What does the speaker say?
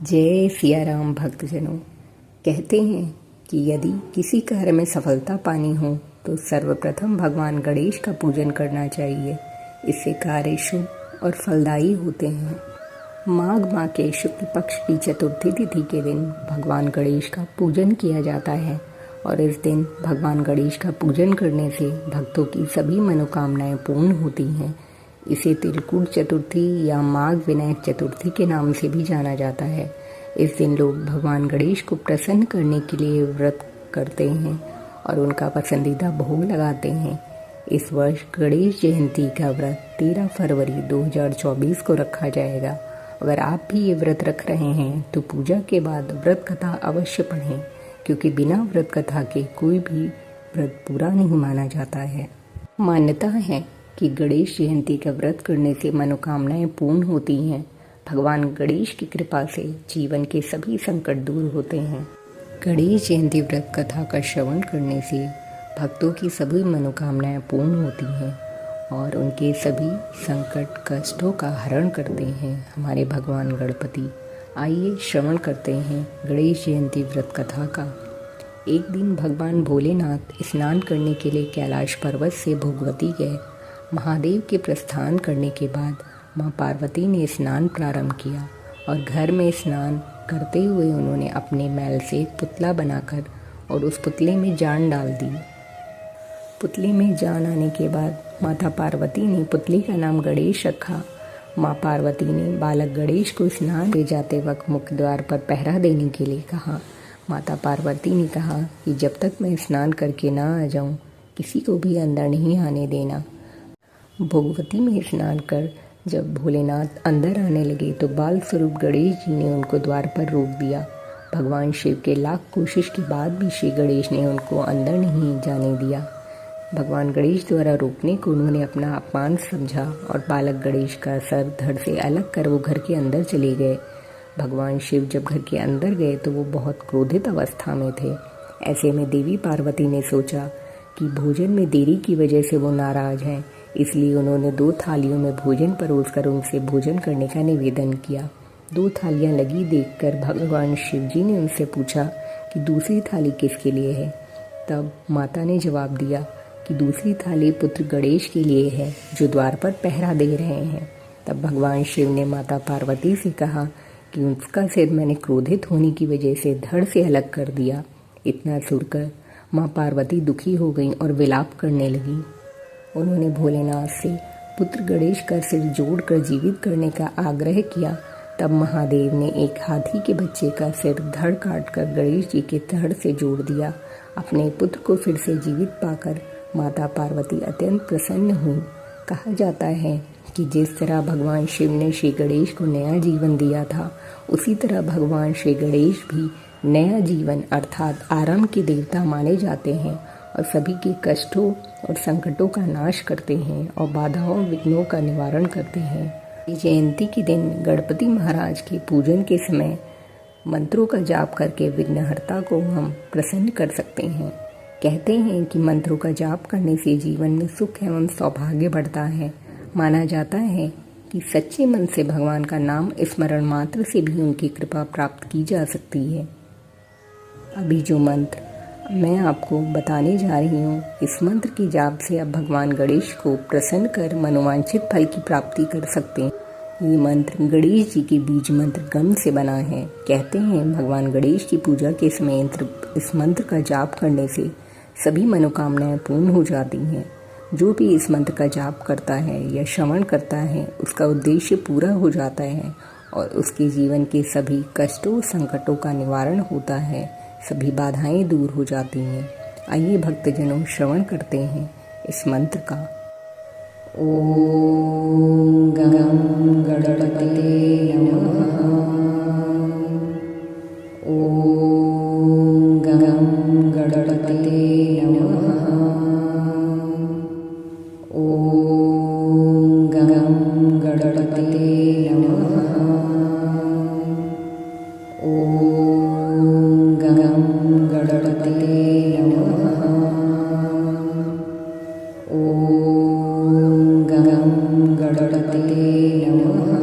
जय सिया राम भक्तजनों। कहते हैं कि यदि किसी कार्य में सफलता पानी हो तो सर्वप्रथम भगवान गणेश का पूजन करना चाहिए। इससे कार्य शुभ और फलदायी होते हैं। माघ माह के शुक्ल पक्ष की चतुर्थी तिथि के दिन भगवान गणेश का पूजन किया जाता है और इस दिन भगवान गणेश का पूजन करने से भक्तों की सभी मनोकामनाएं पूर्ण होती हैं। इसे तिलकुट चतुर्थी या माघ विनायक चतुर्थी के नाम से भी जाना जाता है। इस दिन लोग भगवान गणेश को प्रसन्न करने के लिए व्रत करते हैं और उनका पसंदीदा भोग लगाते हैं। इस वर्ष गणेश जयंती का व्रत 13 फरवरी 2024 को रखा जाएगा। अगर आप भी ये व्रत रख रहे हैं तो पूजा के बाद व्रत कथा अवश्य पढ़ें, क्योंकि बिना व्रत कथा के कोई भी व्रत पूरा नहीं माना जाता है। मान्यता है कि गणेश जयंती का व्रत करने से मनोकामनाएं पूर्ण होती हैं। भगवान गणेश की कृपा से जीवन के सभी संकट दूर होते हैं। गणेश जयंती व्रत कथा का श्रवण करने से भक्तों की सभी मनोकामनाएं पूर्ण होती हैं और उनके सभी संकट कष्टों का हरण करते हैं हमारे भगवान गणपति। आइए श्रवण करते हैं गणेश जयंती व्रत कथा का। एक दिन भगवान भोलेनाथ स्नान करने के लिए कैलाश पर्वत से भोगवती गए। महादेव के प्रस्थान करने के बाद माँ पार्वती ने स्नान प्रारंभ किया और घर में स्नान करते हुए उन्होंने अपने मैल से एक पुतला बनाकर और उस पुतले में जान डाल दी। पुतले में जान आने के बाद माता पार्वती ने पुतले का नाम गणेश रखा। माँ पार्वती ने बालक गणेश को स्नान ले जाते वक्त मुख्य द्वार पर पहरा देने के लिए कहा। माता पार्वती ने कहा कि जब तक मैं स्नान करके ना आ जाऊं, किसी को भी अंदर नहीं आने देना। भोगवती में स्नान कर जब भोलेनाथ अंदर आने लगे तो बाल स्वरूप गणेश जी ने उनको द्वार पर रोक दिया। भगवान शिव के लाख कोशिश के बाद भी श्री गणेश ने उनको अंदर नहीं जाने दिया। भगवान गणेश द्वारा रोकने को उन्होंने अपना अपमान समझा और बालक गणेश का सर धड़ से अलग कर वो घर के अंदर चले गए। भगवान शिव जब घर के अंदर गए तो वो बहुत क्रोधित अवस्था में थे। ऐसे में देवी पार्वती ने सोचा कि भोजन में देरी की वजह से वो नाराज हैं, इसलिए उन्होंने 2 थालियों में भोजन परोसकर उनसे भोजन करने का निवेदन किया। 2 थालियां लगी देखकर भगवान शिव जी ने उनसे पूछा कि दूसरी थाली किसके लिए है। तब माता ने जवाब दिया कि दूसरी थाली पुत्र गणेश के लिए है, जो द्वार पर पहरा दे रहे हैं। तब भगवान शिव ने माता पार्वती से कहा कि उसका सिर मैंने क्रोधित होने की वजह से धड़ से अलग कर दिया। इतना सुनकर माँ पार्वती दुखी हो गई और विलाप करने लगी। उन्होंने भोलेनाथ से पुत्र गणेश का सिर जोड़कर जीवित करने का आग्रह किया। तब महादेव ने एक हाथी के बच्चे का सिर धड़ काटकर गणेश जी के धड़ से जोड़ दिया। अपने पुत्र को फिर से जीवित पाकर माता पार्वती अत्यंत प्रसन्न हुई। कहा जाता है कि जिस तरह भगवान शिव ने श्री गणेश को नया जीवन दिया था, उसी तरह भगवान श्री गणेश भी नया जीवन अर्थात आराम के देवता माने जाते हैं और सभी के कष्टों और संकटों का नाश करते हैं और बाधाओं विघ्नों का निवारण करते हैं। जयंती के दिन गणपति महाराज के पूजन के समय मंत्रों का जाप करके विघ्नहर्ता को हम प्रसन्न कर सकते हैं। कहते हैं कि मंत्रों का जाप करने से जीवन में सुख एवं सौभाग्य बढ़ता है। माना जाता है कि सच्चे मन से भगवान का नाम स्मरण मात्र से भी उनकी कृपा प्राप्त की जा सकती है। अभी जो मंत्र मैं आपको बताने जा रही हूँ, इस मंत्र के जाप से आप भगवान गणेश को प्रसन्न कर मनोवांछित फल की प्राप्ति कर सकते हैं। ये मंत्र गणेश जी के बीज मंत्र गम से बना है। कहते हैं भगवान गणेश की पूजा के समय इस मंत्र का जाप करने से सभी मनोकामनाएं पूर्ण हो जाती हैं। जो भी इस मंत्र का जाप करता है या श्रवण करता है, उसका उद्देश्य पूरा हो जाता है और उसके जीवन के सभी कष्टों संकटों का निवारण होता है, सभी बाधाएं दूर हो जाती हैं। आइए भक्तजनों श्रवण करते हैं इस मंत्र का। ओम गं गणपते नमः। ओम गं गणपते नमः। ओम गं गणपते नमः। ओम गं गणपते नमः। ओम गं गणपते नमः।